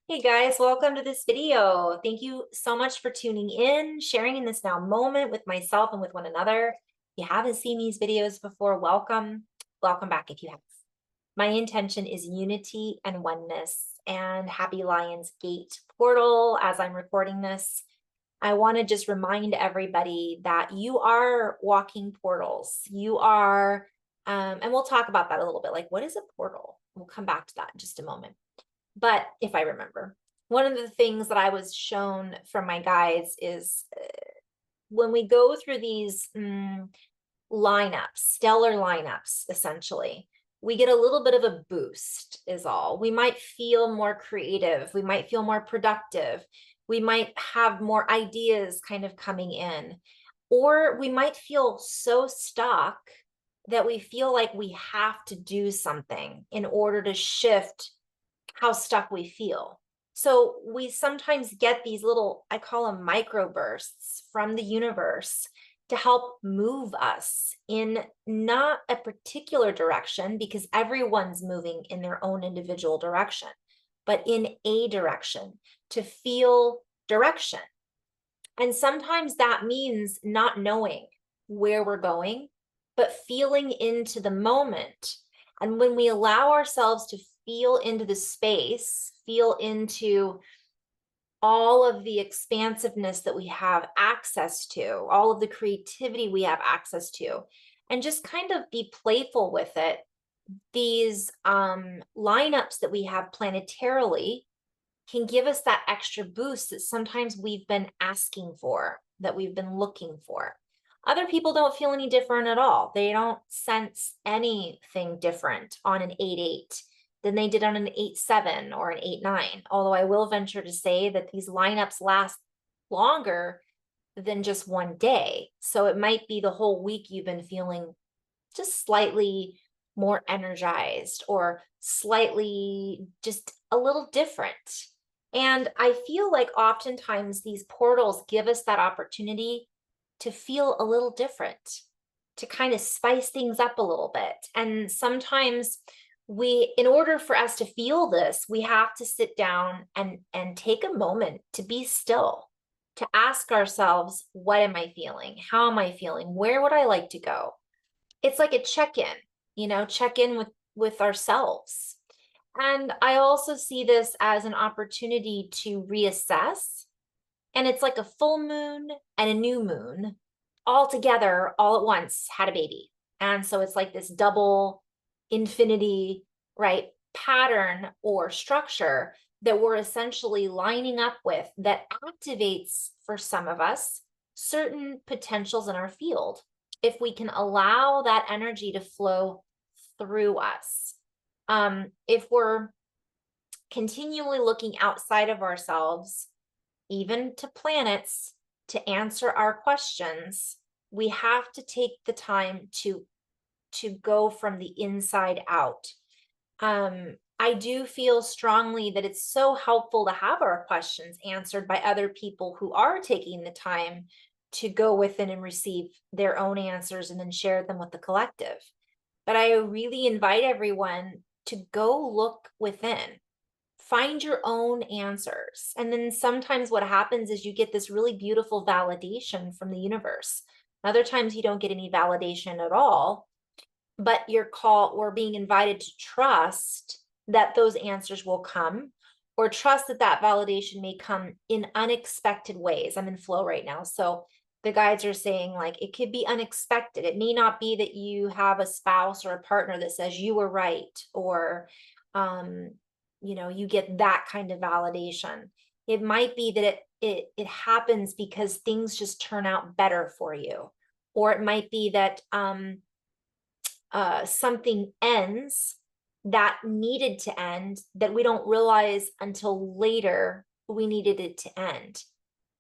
Hey guys, welcome to this video. Thank you so much for tuning in, sharing in this now moment with myself and with one another. If you haven't seen these videos before, welcome. Welcome back if you have. My intention is unity and oneness and Happy Lion's Gate portal as I'm recording this. I want to just remind everybody that you are walking portals. You are, and we'll talk about that a little bit. Like, what is a portal? We'll come back to that in just a moment. But if I remember, one of the things that I was shown from my guides is when we go through these lineups, stellar lineups, essentially, we get a little bit of a boost, is all. We might feel more creative. We might feel more productive. We might have more ideas kind of coming in. Or we might feel so stuck that we feel like we have to do something in order to shift how stuck we feel. So we sometimes get these little, I call them microbursts from the universe to help move us in not a particular direction, because everyone's moving in their own individual direction, but in a direction to feel direction. And sometimes that means not knowing where we're going, but feeling into the moment. And when we allow ourselves to feel into the space, feel into all of the expansiveness that we have access to, all of the creativity we have access to, and just kind of be playful with it, these lineups that we have planetarily can give us that extra boost that sometimes we've been asking for, that we've been looking for. Other people don't feel any different at all. They don't sense anything different on an 8-8 than they did on an 8-7 or an 8-9. Although I will venture to say that these lineups last longer than just one day. So it might be the whole week you've been feeling just slightly more energized or slightly just a little different. And I feel like oftentimes these portals give us that opportunity to feel a little different, to kind of spice things up a little bit. And sometimes in order for us to feel this, we have to sit down and take a moment to be still, to ask ourselves, what am I feeling? How am I feeling? Where would I like to go? It's like a check-in, check in with ourselves. And I also see this as an opportunity to reassess. And it's like a full moon and a new moon all together, all at once, had a baby. And so it's like this double infinity, right, pattern or structure that we're essentially lining up with that activates, for some of us, certain potentials in our field. If we can allow that energy to flow through us. If we're continually looking outside of ourselves, even to planets, to answer our questions, we have to take the time to go from the inside out. I do feel strongly that it's so helpful to have our questions answered by other people who are taking the time to go within and receive their own answers and then share them with the collective. But I really invite everyone to go look within, find your own answers. And then sometimes what happens is you get this really beautiful validation from the universe. Other times you don't get any validation at all, but you're called or being invited to trust that those answers will come, or trust that that validation may come in unexpected ways. I'm in flow right now. So the guides are saying, like, it could be unexpected. It may not be that you have a spouse or a partner that says you were right, or you get that kind of validation. It might be that it happens because things just turn out better for you, or it might be that something ends that needed to end that we don't realize until later we needed it to end.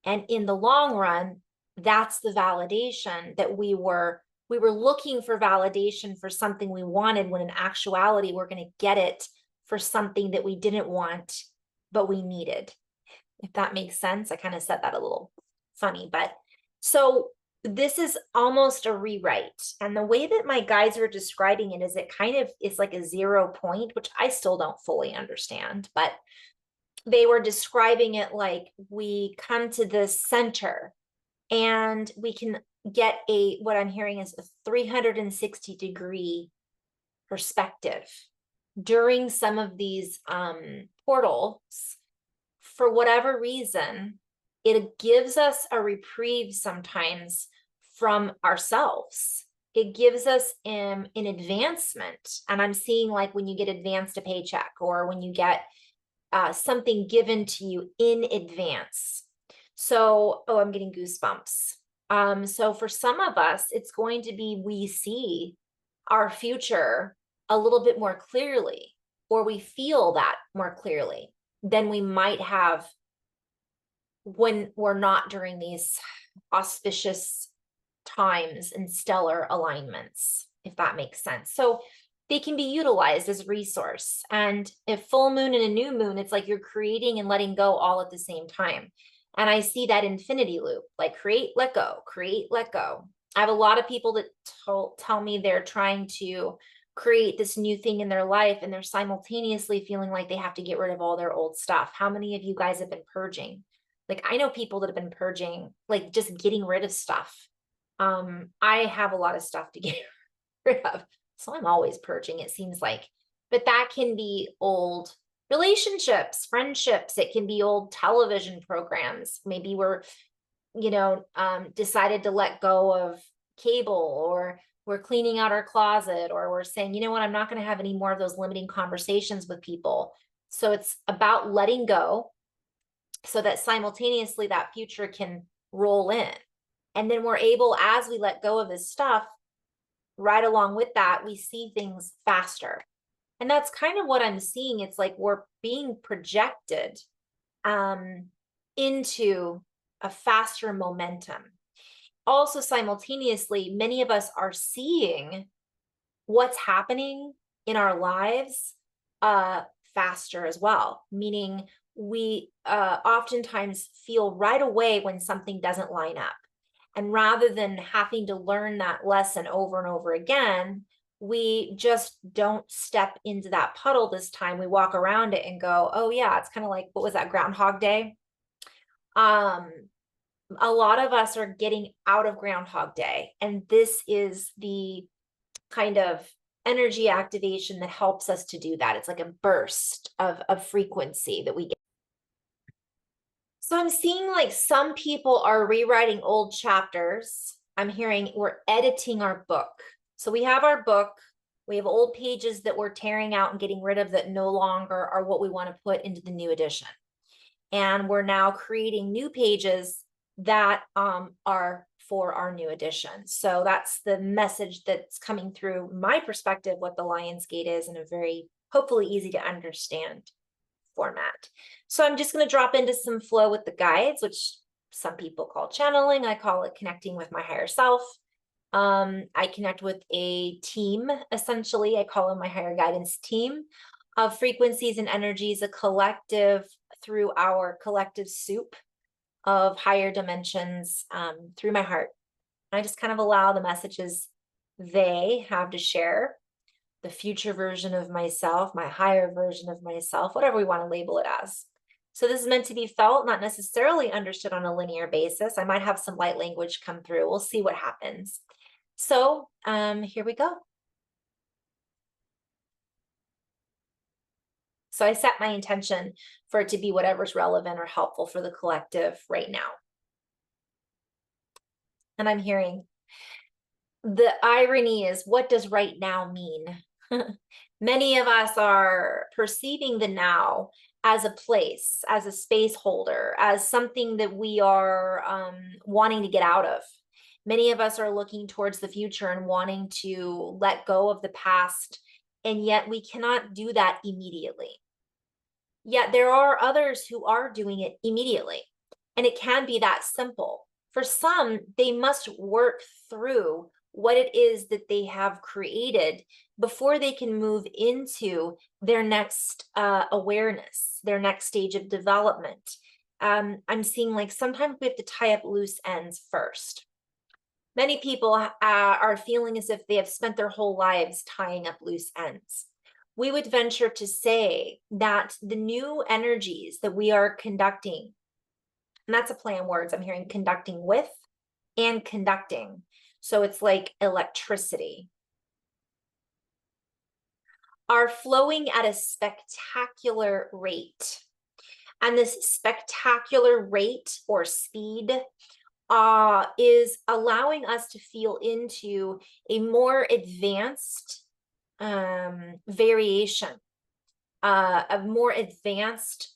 And in the long run, that's the validation that we were looking for, validation for something we wanted, when in actuality we're going to get it for something that we didn't want but we needed. If that makes sense. I kind of said that a little funny, but so this is almost a rewrite. And the way that my guides are describing it is it kind of is like a 0 point, which I still don't fully understand, but they were describing it like we come to this center and we can get what I'm hearing is a 360-degree perspective during some of these portals. For whatever reason, it gives us a reprieve sometimes from ourselves. It gives us an advancement. And I'm seeing like when you get advanced a paycheck, or when you get something given to you in advance. So, oh, I'm getting goosebumps. So for some of us, it's going to be, we see our future a little bit more clearly, or we feel that more clearly than we might have when we're not during these auspicious times and stellar alignments, if that makes sense. So they can be utilized as a resource. And if full moon and a new moon, it's like you're creating and letting go all at the same time. And I see that infinity loop, like create, let go, create, let go. I have a lot of people that tell me they're trying to create this new thing in their life, and they're simultaneously feeling like they have to get rid of all their old stuff. How many of you guys have been purging? Like, I know people that have been purging, like just getting rid of stuff. I have a lot of stuff to get rid of, so I'm always purging, it seems like. But that can be old relationships, friendships. It can be old television programs. Maybe we're, decided to let go of cable, or we're cleaning out our closet, or we're saying, you know what, I'm not going to have any more of those limiting conversations with people. So it's about letting go so that simultaneously that future can roll in. And then we're able, as we let go of this stuff, right along with that, we see things faster. And that's kind of what I'm seeing. It's like we're being projected into a faster momentum. Also, simultaneously, many of us are seeing what's happening in our lives faster as well, meaning we oftentimes feel right away when something doesn't line up. And rather than having to learn that lesson over and over again, we just don't step into that puddle this time. We walk around it and go, oh yeah, it's kind of like, what was that, Groundhog Day? A lot of us are getting out of Groundhog Day, and this is the kind of energy activation that helps us to do that. It's like a burst of frequency that we get. So I'm seeing like some people are rewriting old chapters. I'm hearing we're editing our book. So we have our book, we have old pages that we're tearing out and getting rid of that no longer are what we want to put into the new edition. And we're now creating new pages that are for our new edition. So that's the message that's coming through my perspective, what the Lion's Gate is, in a very hopefully easy to understand format. So I'm just going to drop into some flow with the guides, which some people call channeling. I call it connecting with my higher self. I connect with a team, essentially. I call them my higher guidance team of frequencies and energies, a collective through our collective soup of higher dimensions through my heart. I just kind of allow the messages they have to share, the future version of myself, my higher version of myself, whatever we want to label it as. So this is meant to be felt, not necessarily understood on a linear basis. I might have some light language come through. We'll see what happens. So here we go. So I set my intention for it to be whatever's relevant or helpful for the collective right now. And I'm hearing the irony is, what does right now mean? Many of us are perceiving the now as a place, as a space holder, as something that we are wanting to get out of. Many of us are looking towards the future and wanting to let go of the past, and yet we cannot do that immediately. Yet there are others who are doing it immediately, and it can be that simple. For some, they must work through what it is that they have created before they can move into their next awareness, their next stage of development. I'm seeing like sometimes we have to tie up loose ends first. Many people are feeling as if they have spent their whole lives tying up loose ends. we would venture to say that the new energies that we are conducting, and that's a play on words, I'm hearing conducting with and conducting. So it's like electricity, are flowing at a spectacular rate. And this spectacular rate or speed is allowing us to feel into a more advanced variation, a more advanced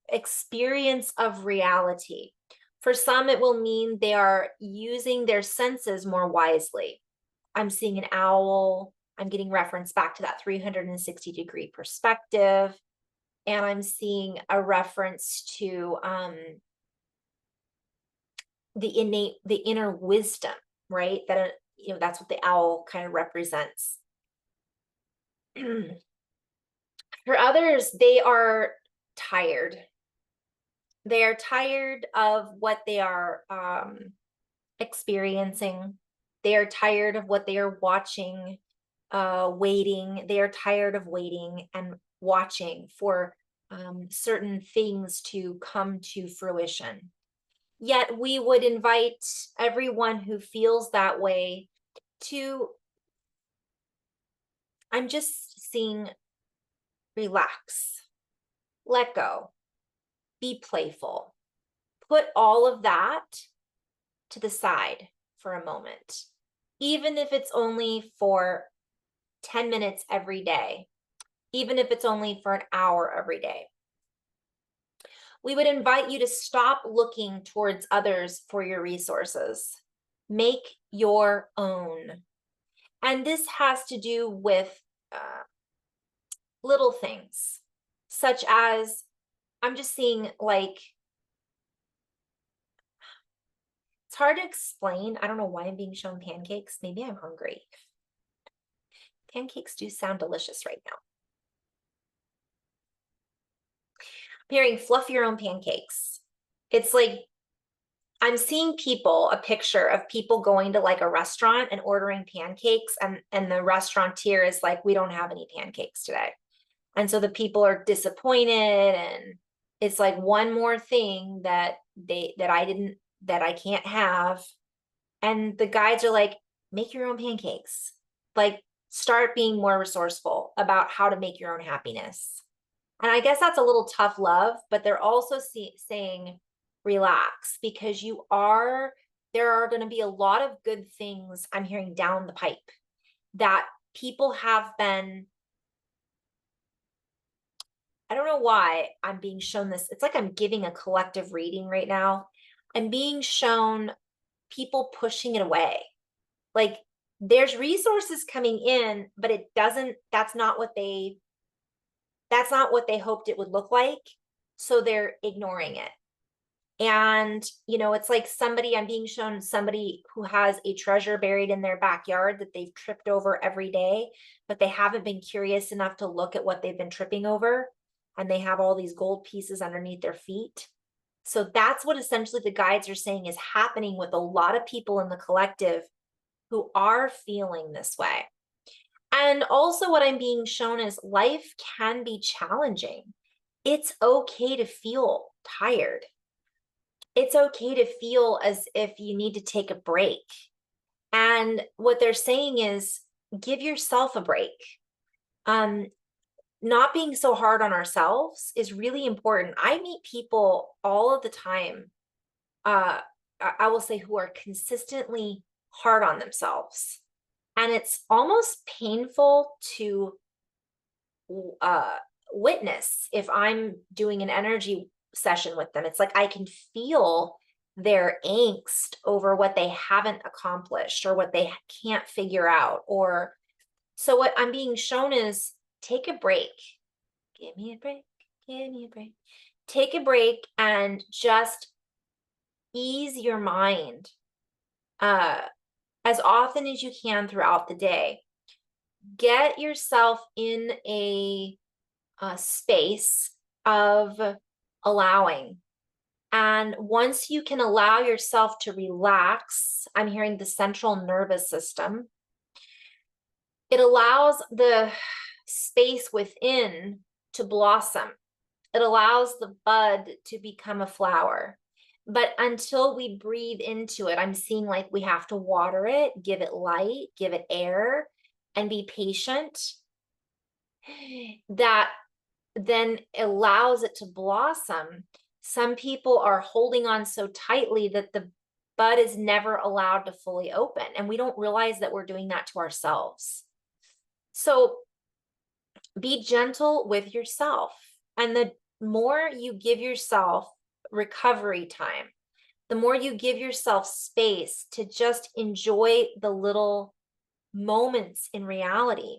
experience of reality. For some, it will mean they are using their senses more wisely. I'm seeing an owl. I'm getting reference back to that 360-degree perspective. And I'm seeing a reference to the inner wisdom, right? That, that's what the owl kind of represents. For others, they are tired. They are tired of what they are experiencing. They are tired of what they are watching, waiting. They are tired of waiting and watching for certain things to come to fruition. Yet we would invite everyone who feels that way to, I'm just seeing, relax, let go, be playful, put all of that to the side for a moment, even if it's only for 10 minutes every day, even if it's only for an hour every day. We would invite you to stop looking towards others for your resources. Make your own. And this has to do with little things, such as, I'm just seeing, like, it's hard to explain. I don't know why I'm being shown pancakes. Maybe I'm hungry. Pancakes do sound delicious right now. I'm hearing fluff your own pancakes. It's like, I'm seeing people, a picture of people going to like a restaurant and ordering pancakes, and the restaurateur is like, we don't have any pancakes today. And so the people are disappointed, and it's like one more thing that I can't have. And the guides are like, make your own pancakes. Like, start being more resourceful about how to make your own happiness. And I guess that's a little tough love, but they're also saying, relax, because there are going to be a lot of good things I'm hearing down the pipe that people have been, I don't know why I'm being shown this. It's like I'm giving a collective reading right now. I'm being shown people pushing it away. Like, there's resources coming in, but that's not what they hoped it would look like. So they're ignoring it. And, it's like I'm being shown somebody who has a treasure buried in their backyard that they've tripped over every day, but they haven't been curious enough to look at what they've been tripping over. And they have all these gold pieces underneath their feet. So that's what essentially the guides are saying is happening with a lot of people in the collective who are feeling this way. And also what I'm being shown is life can be challenging. It's okay to feel tired. It's okay to feel as if you need to take a break. And what they're saying is give yourself a break. Not being so hard on ourselves is really important. I meet people all of the time, I will say, who are consistently hard on themselves. And it's almost painful to witness if I'm doing an energy session with them. It's like I can feel their angst over what they haven't accomplished or what they can't figure out. Or so what I'm being shown is take a break. Give me a break. Give me a break. Take a break and just ease your mind as often as you can throughout the day. Get yourself in a space of allowing. And once you can allow yourself to relax, I'm hearing the central nervous system. It allows the space within to blossom. It allows the bud to become a flower. But until we breathe into it, I'm seeing like we have to water it, give it light, give it air, and be patient. That then allows it to blossom. Some people are holding on so tightly that the bud is never allowed to fully open. And we don't realize that we're doing that to ourselves. So be gentle with yourself. And the more you give yourself recovery time, the more you give yourself space to just enjoy the little moments in reality,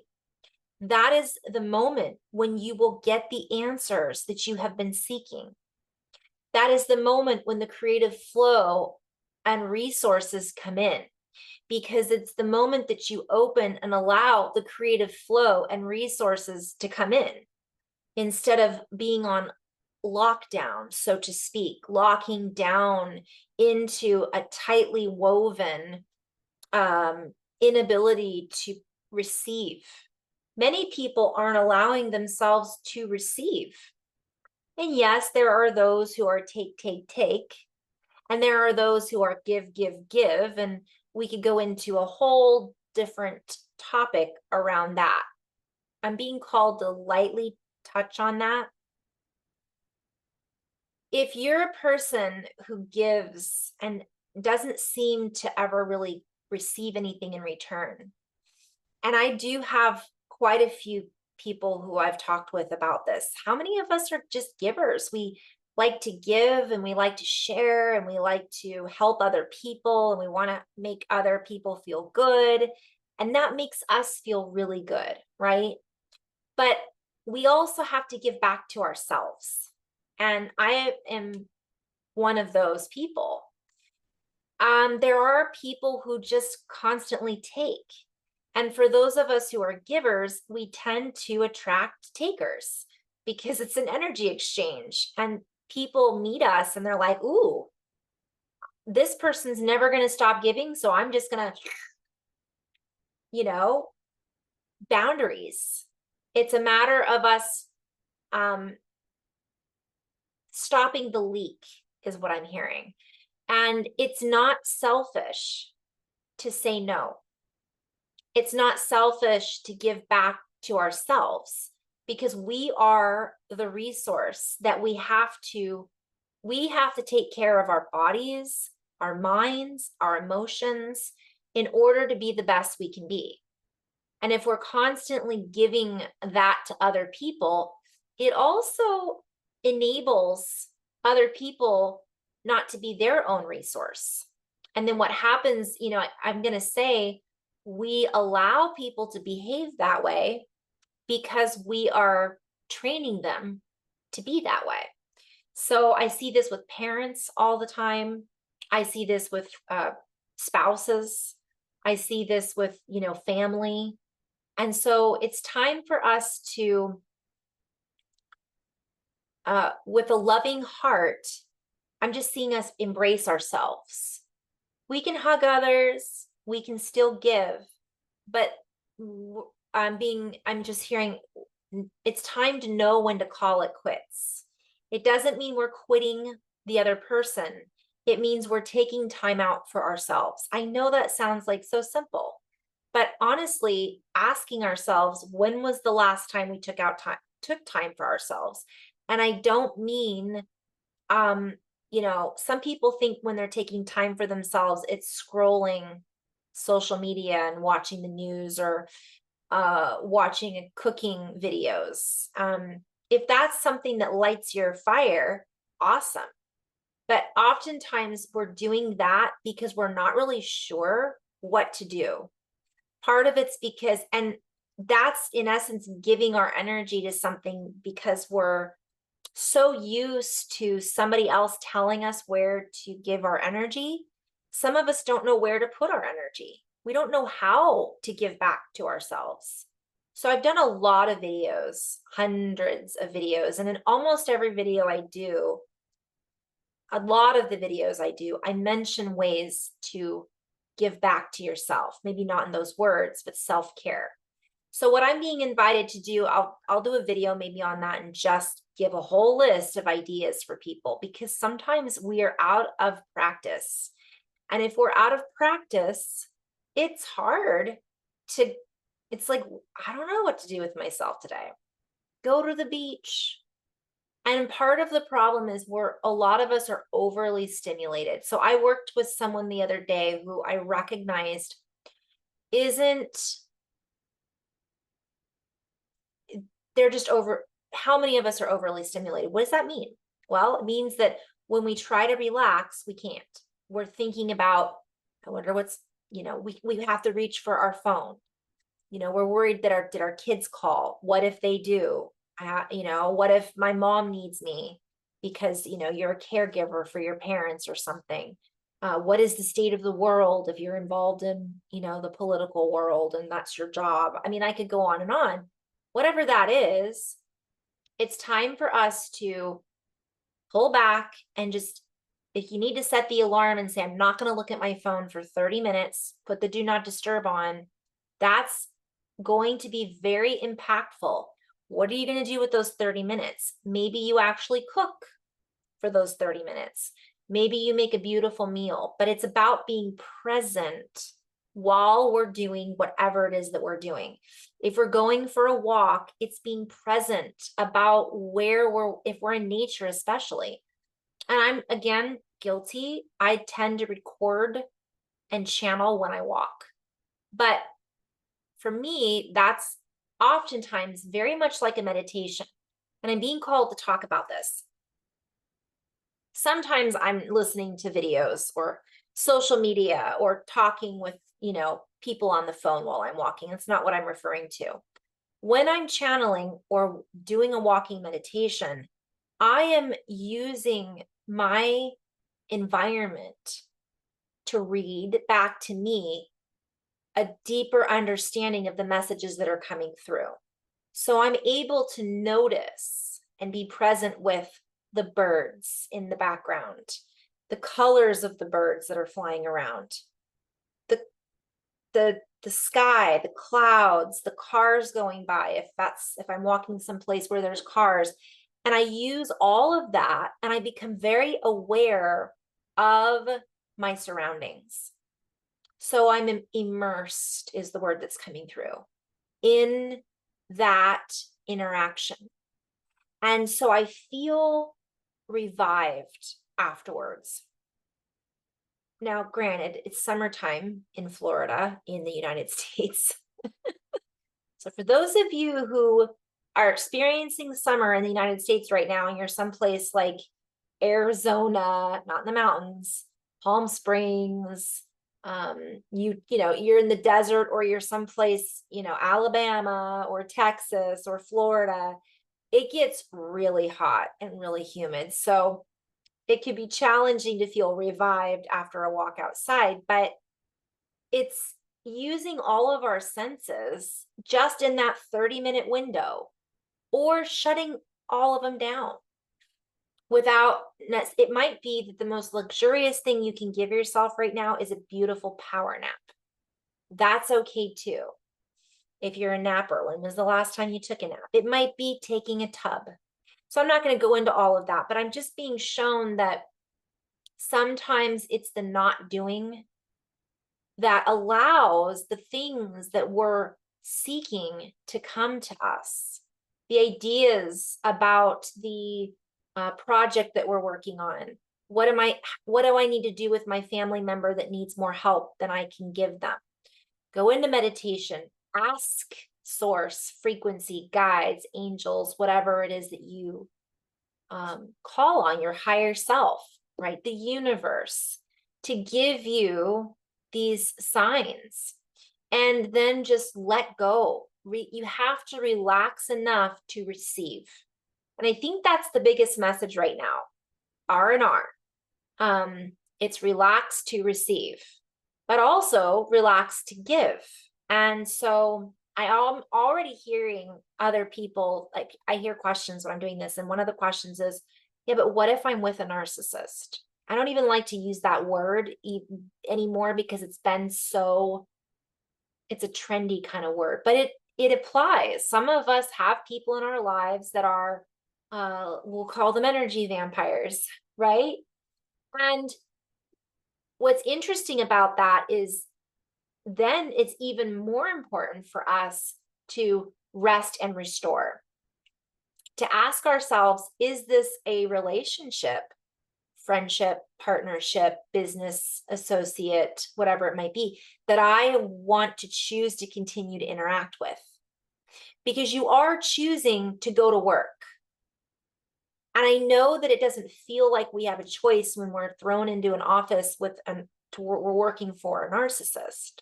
that is the moment when you will get the answers that you have been seeking. That is the moment when the creative flow and resources come in, because it's the moment that you open and allow the creative flow and resources to come in, instead of being on lockdown, so to speak, locking down into a tightly woven inability to receive. Many people aren't allowing themselves to receive. And yes, there are those who are take, take, take. And there are those who are give, give, give. And we could go into a whole different topic around that. I'm being called to lightly touch on that. If you're a person who gives and doesn't seem to ever really receive anything in return, and I do have quite a few people who I've talked with about this. How many of us are just givers? We like to give and we like to share and we like to help other people and we want to make other people feel good. And that makes us feel really good, right? But we also have to give back to ourselves. And I am one of those people. There are people who just constantly take. And for those of us who are givers, we tend to attract takers because it's an energy exchange. And people meet us and they're like, ooh, this person's never going to stop giving. So I'm just going to, boundaries. It's a matter of us stopping the leak is what I'm hearing. And it's not selfish to say no. It's not selfish to give back to ourselves, because we are the resource that we have to take care of our bodies, our minds, our emotions in order to be the best we can be. And if we're constantly giving that to other people, it also enables other people not to be their own resource. And then what happens, I'm going to say, we allow people to behave that way because we are training them to be that way. So I see this with parents all the time. I see this with spouses. I see this with, family. And so it's time for us to, with a loving heart, I'm just seeing us embrace ourselves. We can hug others, we can still give, but I'm just hearing it's time to know when to call it quits. It doesn't mean we're quitting the other person. It means we're taking time out for ourselves. I know that sounds like so simple, but honestly, asking ourselves, when was the last time we took time for ourselves? And I don't mean, some people think when they're taking time for themselves, it's scrolling social media and watching the news or watching cooking videos. If that's something that lights your fire, awesome. But oftentimes we're doing that because we're not really sure what to do. Part of it's because, and that's in essence giving our energy to something because we're so used to somebody else telling us where to give our energy. Some of us don't know where to put our energy. We don't know how to give back to ourselves. So I've done a lot of videos, hundreds of videos, and in almost every video I do, a lot of the videos I do, I mention ways to give back to yourself. Maybe not in those words, but self-care. So what I'm being invited to do, I'll do a video maybe on that and just give a whole list of ideas for people, because sometimes we are out of practice. And if we're out of practice, it's hard to, it's like, I don't know what to do with myself today. Go to the beach. And part of the problem is a lot of us are overly stimulated. So I worked with someone the other day who I recognized isn't, they're just over, how many of us are overly stimulated? What does that mean? Well, it means that when we try to relax, we can't. We're thinking about, I wonder what's, we have to reach for our phone. We're worried that did our kids call? What if they do? What if my mom needs me because, you're a caregiver for your parents or something? What is the state of the world if you're involved in, the political world and that's your job? I mean, I could go on and on. Whatever that is, it's time for us to pull back and just, if you need to set the alarm and say, I'm not going to look at my phone for 30 minutes, put the do not disturb on, that's going to be very impactful. What are you going to do with those 30 minutes? Maybe you actually cook for those 30 minutes. Maybe you make a beautiful meal, but it's about being present while we're doing whatever it is that we're doing. If we're going for a walk, it's being present about if we're in nature, especially. And I'm, again, guilty. I tend to record and channel when I walk. But for me, that's oftentimes very much like a meditation. And I'm being called to talk about this. Sometimes I'm listening to videos or social media or talking with, people on the phone while I'm walking. That's not what I'm referring to. When I'm channeling or doing a walking meditation, I am using my environment to read back to me a deeper understanding of the messages that are coming through. So I'm able to notice and be present with the birds in the background, the colors of the birds that are flying around, the sky, the clouds, the cars going by, if I'm walking someplace where there's cars. And I use all of that and I become very aware of my surroundings. So I'm immersed is the word that's coming through in that interaction. And so I feel revived afterwards. Now, granted, it's summertime in Florida in the United States. So for those of you who are experiencing summer in the United States right now, and you're someplace like Arizona, not in the mountains, Palm Springs, you're in the desert, or you're someplace, Alabama or Texas or Florida, it gets really hot and really humid. So it can be challenging to feel revived after a walk outside, but it's using all of our senses just in that 30-minute window, or shutting all of them down. It might be that the most luxurious thing you can give yourself right now is a beautiful power nap. That's okay too. If you're a napper, when was the last time you took a nap? It might be taking a tub. So I'm not going to go into all of that, but I'm just being shown that sometimes it's the not doing that allows the things that we're seeking to come to us. The ideas about the project that we're working on. What do I need to do with my family member that needs more help than I can give them? Go into meditation, ask source, frequency, guides, angels, whatever it is that you call on, your higher self, right? The universe, to give you these signs, and then just let go. You have to relax enough to receive. And I think that's the biggest message right now, R&R. It's relax to receive, but also relax to give. And so I am already hearing other people, like I hear questions when I'm doing this. And one of the questions is, yeah, but what if I'm with a narcissist? I don't even like to use that word anymore because it's a trendy kind of word, but it applies. Some of us have people in our lives that are, we'll call them energy vampires, right? And what's interesting about that is then it's even more important for us to rest and restore, to ask ourselves, is this a relationship, friendship, partnership, business associate, whatever it might be, that I want to choose to continue to interact with? Because you are choosing to go to work. And I know that it doesn't feel like we have a choice when we're thrown into an office with we're working for a narcissist,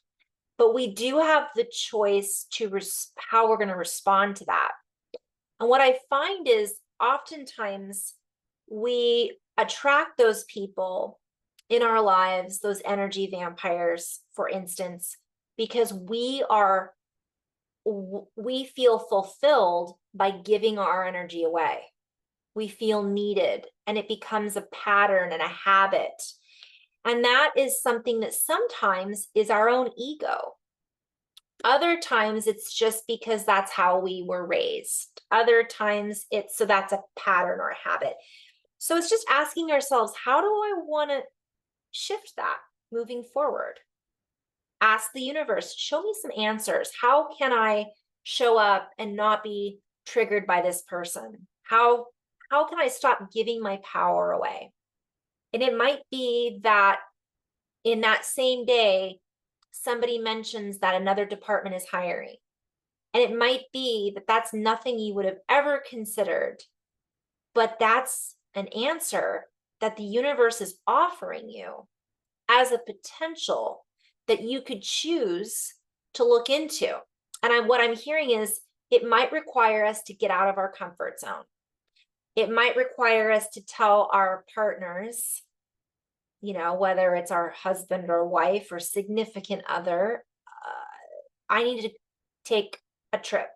but we do have the choice to how we're going to respond to that. And what I find is oftentimes we attract those people in our lives, those energy vampires, for instance, because we feel fulfilled by giving our energy away. We feel needed, and it becomes a pattern and a habit. And that is something that sometimes is our own ego. Other times it's just because that's how we were raised. Other times so that's a pattern or a habit. So it's just asking ourselves, how do I want to shift that moving forward? Ask the universe, show me some answers. How can I show up and not be triggered by this person? How can I stop giving my power away? And it might be that in that same day, somebody mentions that another department is hiring. And it might be that that's nothing you would have ever considered, but that's an answer that the universe is offering you as a potential that you could choose to look into. And what I'm hearing is it might require us to get out of our comfort zone. It might require us to tell our partners, whether it's our husband or wife or significant other, I need to take a trip.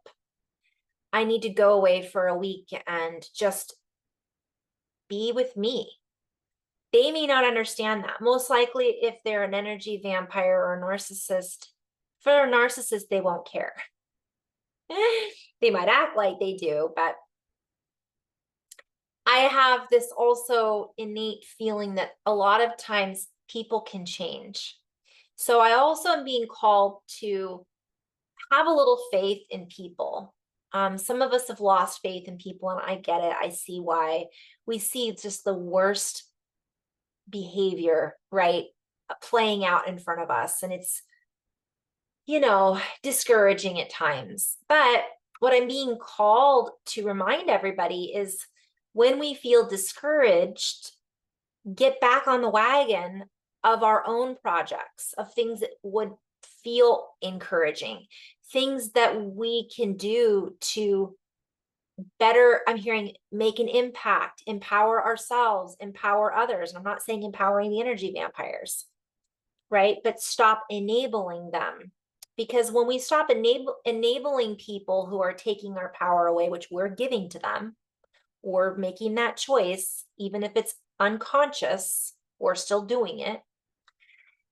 I need to go away for a week and just be with me. They may not understand that. Most likely, if they're an energy vampire or a narcissist, for a narcissist, they won't care. They might act like they do, but I have this also innate feeling that a lot of times people can change. So I also am being called to have a little faith in people. Some of us have lost faith in people, and I get it. I see why. We see just the worst behavior, right, playing out in front of us. And it's, discouraging at times. But what I'm being called to remind everybody is when we feel discouraged, get back on the wagon of our own projects, of things that would feel encouraging, things that we can do to better, I'm hearing, make an impact, empower ourselves, empower others. And I'm not saying empowering the energy vampires, right? But stop enabling them. Because when we stop enabling people who are taking our power away, which we're giving to them, or making that choice, even if it's unconscious, we're still doing it,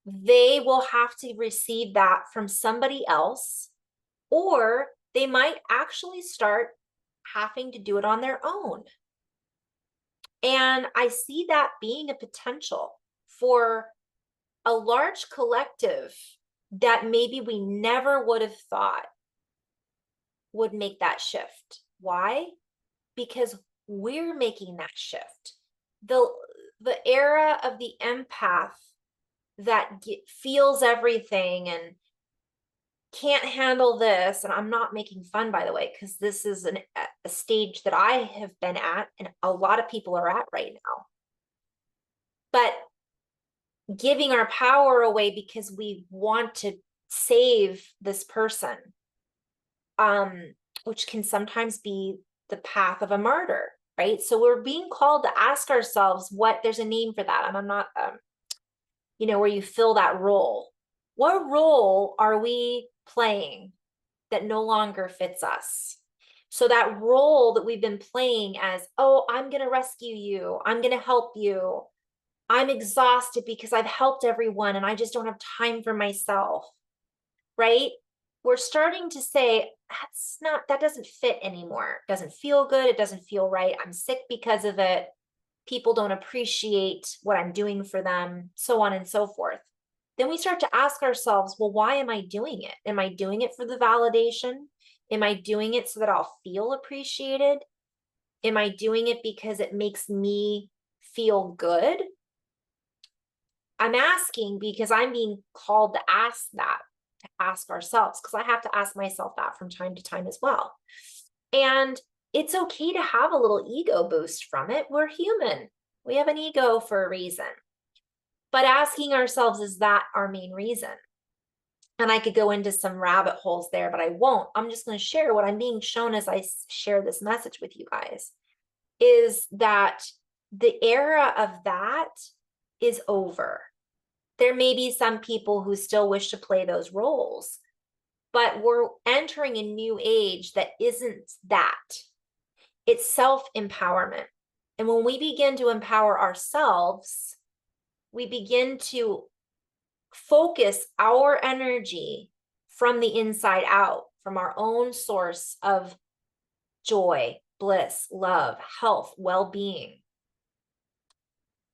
they will have to receive that from somebody else, or they might actually start having to do it on their own. And I see that being a potential for a large collective that maybe we never would have thought would make that shift. Why? Because we're making that shift. The era of the empath that feels everything and can't handle this, and I'm not making fun, by the way, because this is a stage that I have been at and a lot of people are at right now. But giving our power away because we want to save this person, which can sometimes be the path of a martyr, right? So we're being called to ask ourselves there's a name for that. And I'm not, where you fill that role. What role are we playing that no longer fits us? So that role that we've been playing as, oh, I'm going to rescue you. I'm going to help you. I'm exhausted because I've helped everyone and I just don't have time for myself, right? We're starting to say, that doesn't fit anymore. It doesn't feel good. It doesn't feel right. I'm sick because of it. People don't appreciate what I'm doing for them, so on and so forth. Then we start to ask ourselves, well, why am I doing it? Am I doing it for the validation? Am I doing it so that I'll feel appreciated? Am I doing it because it makes me feel good? I'm asking because I'm being called to ask ourselves, because I have to ask myself that from time to time as well. And it's okay to have a little ego boost from it. We're human. We have an ego for a reason. But asking ourselves, is that our main reason? And I could go into some rabbit holes there, but I won't. I'm just going to share what I'm being shown as I share this message with you guys, is that the era of that is over. There may be some people who still wish to play those roles, but we're entering a new age that isn't that. It's self-empowerment. And when we begin to empower ourselves, we begin to focus our energy from the inside out, from our own source of joy, bliss, love, health, well-being.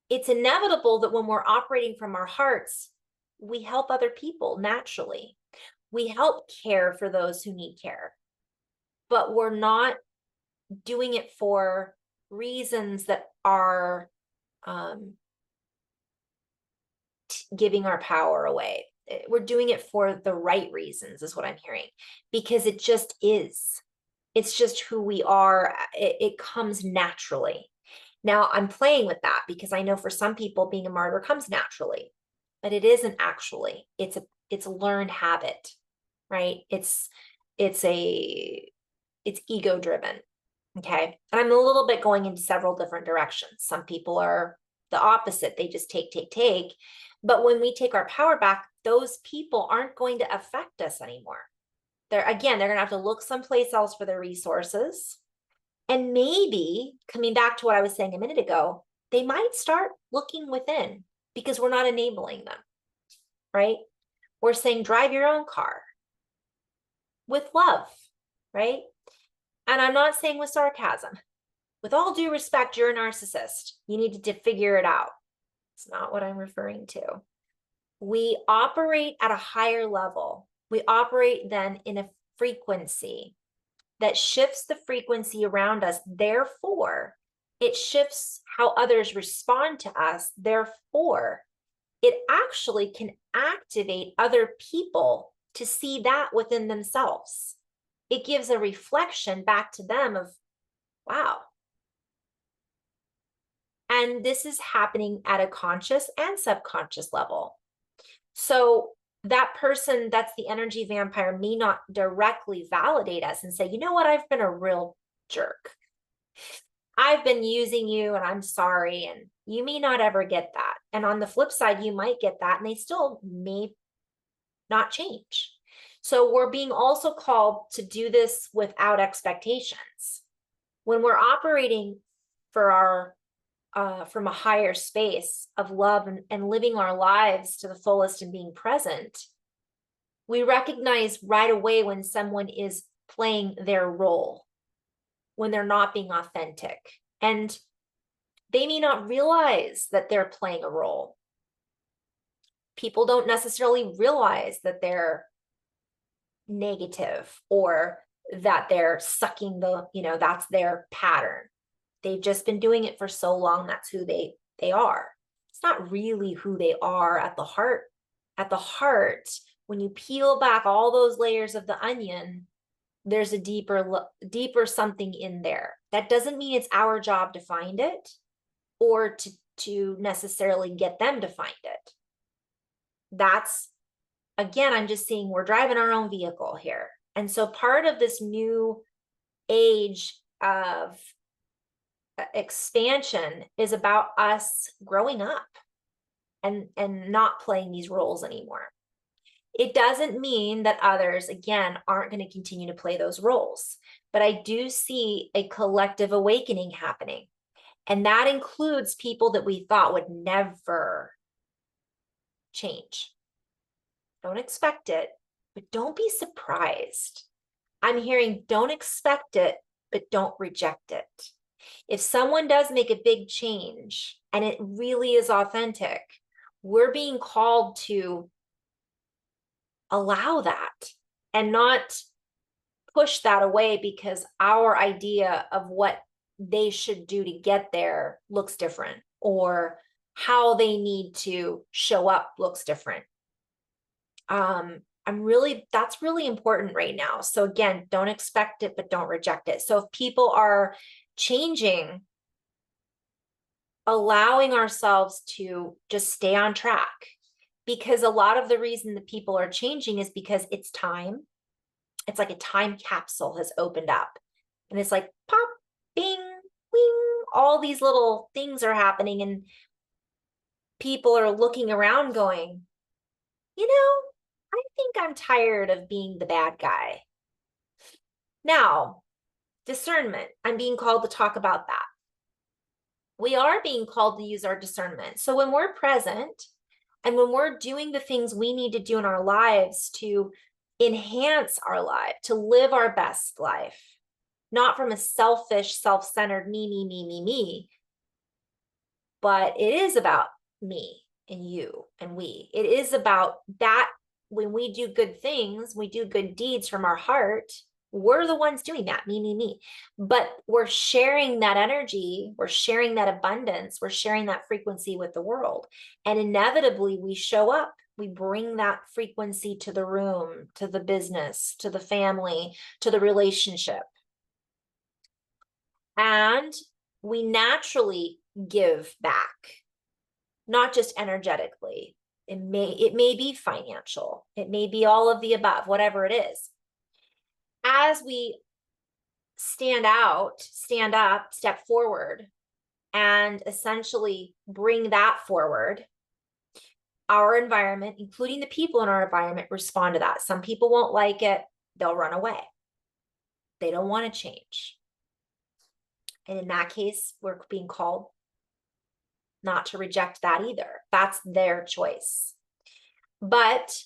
It's inevitable that when we're operating from our hearts, we help other people naturally. We help care for those who need care, but we're not doing it for reasons that are giving our power away. We're doing it for the right reasons, is what I'm hearing, because it just is. It's just who we are. It comes naturally. Now, I'm playing with that because I know for some people being a martyr comes naturally, but it isn't actually. It's a learned habit, right? It's ego driven. Okay. And I'm a little bit going into several different directions. Some people are the opposite. They just take. But when we take our power back, those people aren't going to affect us anymore. They're going to have to look someplace else for their resources. And maybe, coming back to what I was saying a minute ago, they might start looking within because we're not enabling them, right? We're saying, drive your own car with love, right? And I'm not saying with sarcasm. With all due respect, you're a narcissist. You need to figure it out. It's not what I'm referring to. We operate at a higher level. We operate then in a frequency that shifts the frequency around us. Therefore, it shifts how others respond to us. Therefore, it actually can activate other people to see that within themselves. It gives a reflection back to them of, wow. And this is happening at a conscious and subconscious level. So that person that's the energy vampire may not directly validate us and say, you know what, I've been a real jerk. I've been using you and I'm sorry. And you may not ever get that. And on the flip side, you might get that and they still may not change. So we're being also called to do this without expectations. When we're operating for our from a higher space of love and living our lives to the fullest and being present, we recognize right away when someone is playing their role, when they're not being authentic. And they may not realize that they're playing a role. People don't necessarily realize that they're negative or that they're sucking that's their pattern. They've just been doing it for so long. That's who they are. It's not really who they are at the heart. At the heart, when you peel back all those layers of the onion, there's a deeper something in there. That doesn't mean it's our job to find it or to necessarily get them to find it. That's, again, I'm just seeing we're driving our own vehicle here. And so part of this new age of expansion is about us growing up and not playing these roles anymore. It doesn't mean that others, again, aren't going to continue to play those roles, but I do see a collective awakening happening. And that includes people that we thought would never change. Don't expect it, but don't be surprised. I'm hearing don't expect it, but don't reject it. If someone does make a big change and it really is authentic, we're being called to allow that and not push that away because our idea of what they should do to get there looks different, or how they need to show up looks different. That's really important right now. So again, don't expect it, but don't reject it. So if people are changing, allowing ourselves to just stay on track, because a lot of the reason that people are changing is because it's time. It's like a time capsule has opened up, and it's like pop, bing, wing, all these little things are happening, and people are looking around going, I think I'm tired of being the bad guy. Now, discernment, I'm being called to talk about that. We are being called to use our discernment. So when we're present and when we're doing the things we need to do in our lives to enhance our life, to live our best life, not from a selfish, self-centered me, but it is about me and you and we. It is about that. When we do good things, we do good deeds from our heart, we're the ones doing that, me. But we're sharing that energy, we're sharing that abundance, we're sharing that frequency with the world. And inevitably, we show up. We bring that frequency to the room, to the business, to the family, to the relationship. And we naturally give back, not just energetically. It may be financial, it may be all of the above, whatever it is. As we stand up, step forward, and essentially bring that forward, our environment, including the people in our environment, respond to that. Some people won't like it, they'll run away. They don't want to change. And in that case, we're being called not to reject that either. That's their choice. But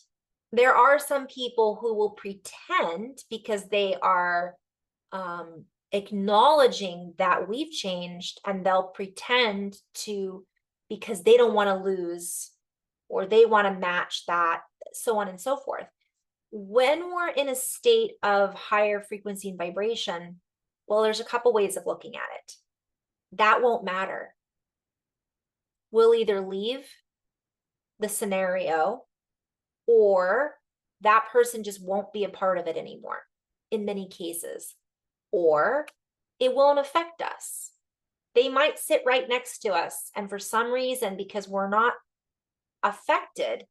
there are some people who will pretend because they are acknowledging that we've changed, and they'll pretend to, because they don't want to lose or they want to match that, so on and so forth. When we're in a state of higher frequency and vibration, well, there's a couple ways of looking at it. That won't matter. We'll either leave the scenario, or that person just won't be a part of it anymore in many cases, or it won't affect us. They might sit right next to us, and for some reason, because we're not affected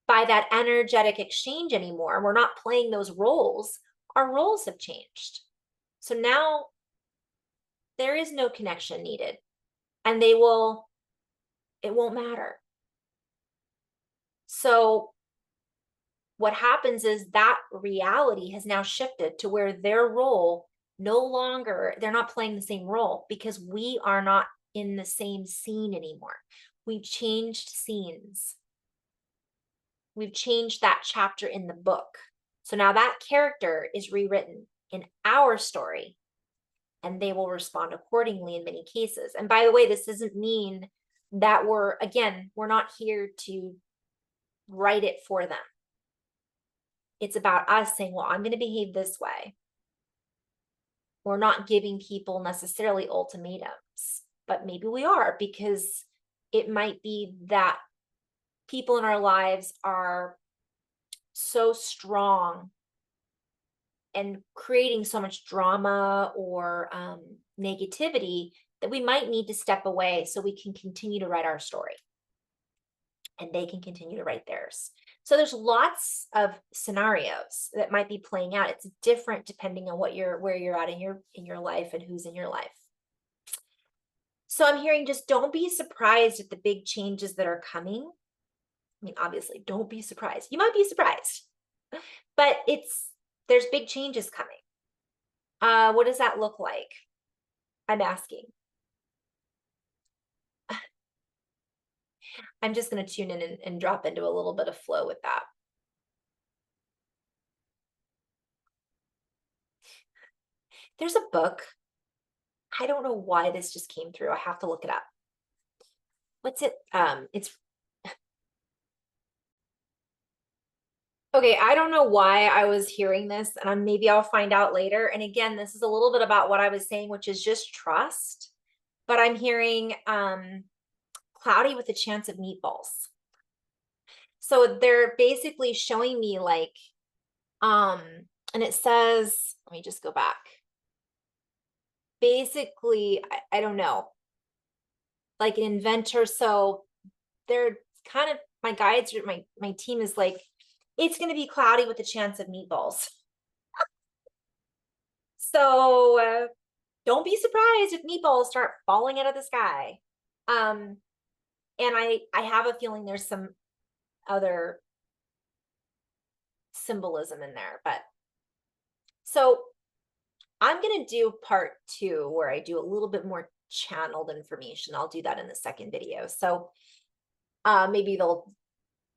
by that energetic exchange anymore, we're not playing those roles, our roles have changed. So now there is no connection needed, and it won't matter. So what happens is that reality has now shifted to where their role no longer, they're not playing the same role, because we are not in the same scene anymore. We've changed scenes. We've changed that chapter in the book. So now that character is rewritten in our story, and they will respond accordingly in many cases. And by the way, this doesn't mean that we're not here to write it for them. It's about us saying, well, I'm going to behave this way. We're not giving people necessarily ultimatums, but maybe we are, because it might be that people in our lives are so strong and creating so much drama or negativity that we might need to step away so we can continue to write our story and they can continue to write theirs. So there's lots of scenarios that might be playing out. It's different depending on where you're at in your life and who's in your life. So I'm hearing, just don't be surprised at the big changes that are coming. I mean, obviously, don't be surprised. You might be surprised, but there's big changes coming. What does that look like? I'm asking. I'm just going to tune in and drop into a little bit of flow with that. There's a book. I don't know why this just came through. I have to look it up. What's it? It's okay. I don't know why I was hearing this, and maybe I'll find out later. And again, this is a little bit about what I was saying, which is just trust. But I'm hearing cloudy with a chance of meatballs. So they're basically showing me like, and it says, let me just go back. Basically, I don't know, like an inventor. So they're kind of, my guides, my team is like, it's going to be cloudy with a chance of meatballs. So don't be surprised if meatballs start falling out of the sky. And I have a feeling there's some other symbolism in there, but so I'm going to do part 2 where I do a little bit more channeled information. I'll do that in the second video. So maybe they'll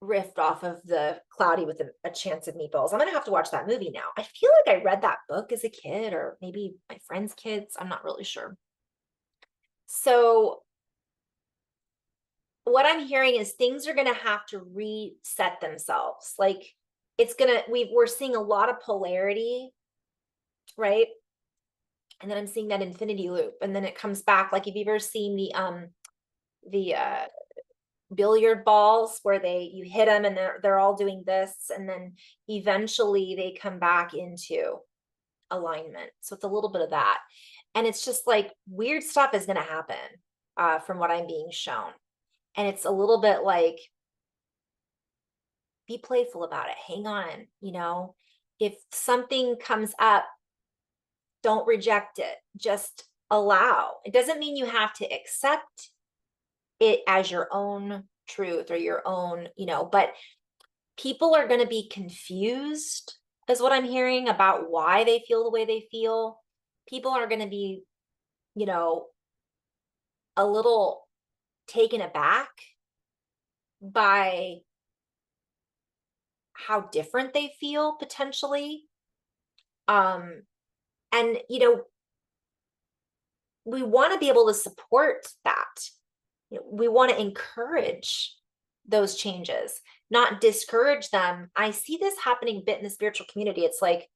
riff off of the cloudy with a chance of meatballs. I'm going to have to watch that movie now. I feel like I read that book as a kid, or maybe my friends' kids. I'm not really sure. So what I'm hearing is things are going to have to reset themselves. Like it's going to, we're seeing a lot of polarity, right? And then I'm seeing that infinity loop, and then it comes back. Like, if you've ever seen the billiard balls where you hit them and they're all doing this, and then eventually they come back into alignment. So it's a little bit of that. And it's just like weird stuff is going to happen from what I'm being shown. And it's a little bit like, be playful about it. Hang on, if something comes up, don't reject it. Just allow. It doesn't mean you have to accept it as your own truth or your own, but people are going to be confused, is what I'm hearing, about why they feel the way they feel. People are going to be, a little taken aback by how different they feel potentially. And we want to be able to support that. We want to encourage those changes, not discourage them. I see this happening a bit in the spiritual community. It's like,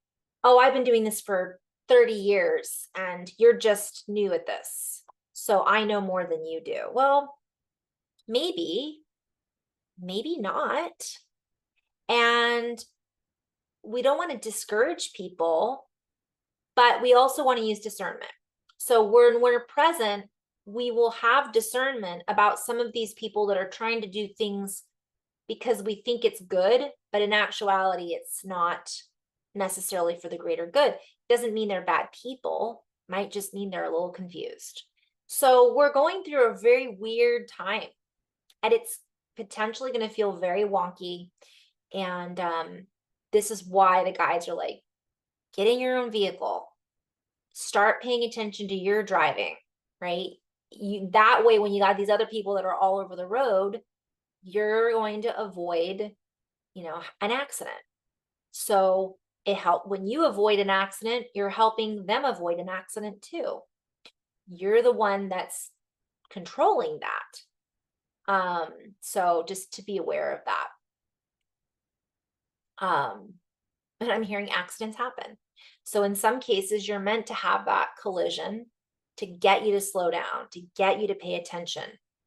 oh, I've been doing this for 30 years and you're just new at this, so I know more than you do. Well, maybe not. And we don't want to discourage people, but we also want to use discernment. So when we're present, we will have discernment about some of these people that are trying to do things because we think it's good, but in actuality, it's not necessarily for the greater good. Doesn't mean they're bad people, might just mean they're a little confused. So we're going through a very weird time, and it's potentially going to feel very wonky. And this is why the guides are like, get in your own vehicle, start paying attention to your driving, right? That way, when you got these other people that are all over the road, you're going to avoid, an accident. So it helps when you avoid an accident, you're helping them avoid an accident too. You're the one that's controlling that. So just to be aware of that. And I'm hearing accidents happen. So in some cases, you're meant to have that collision to get you to slow down, to get you to pay attention,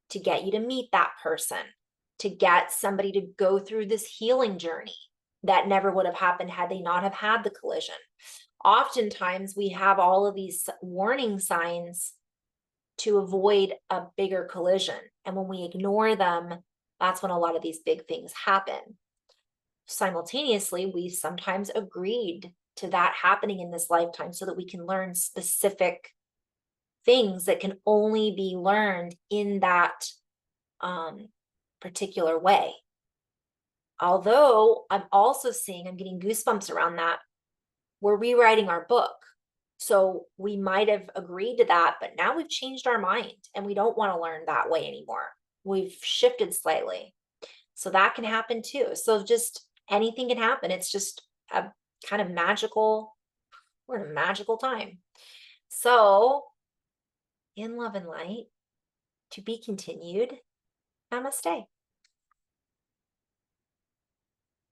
to get you to meet that person, to get somebody to go through this healing journey that never would have happened had they not have had the collision. Oftentimes, we have all of these warning signs to avoid a bigger collision. And when we ignore them, that's when a lot of these big things happen. Simultaneously, we sometimes agreed to that happening in this lifetime so that we can learn specific things that can only be learned in that particular way. Although I'm also seeing, I'm getting goosebumps around that, we're rewriting our book. So we might have agreed to that, but now we've changed our mind and we don't want to learn that way anymore. We've shifted slightly. So that can happen too. So just anything can happen. It's just a kind of magical We're in a magical time. So, in love and light, to be continued, namaste.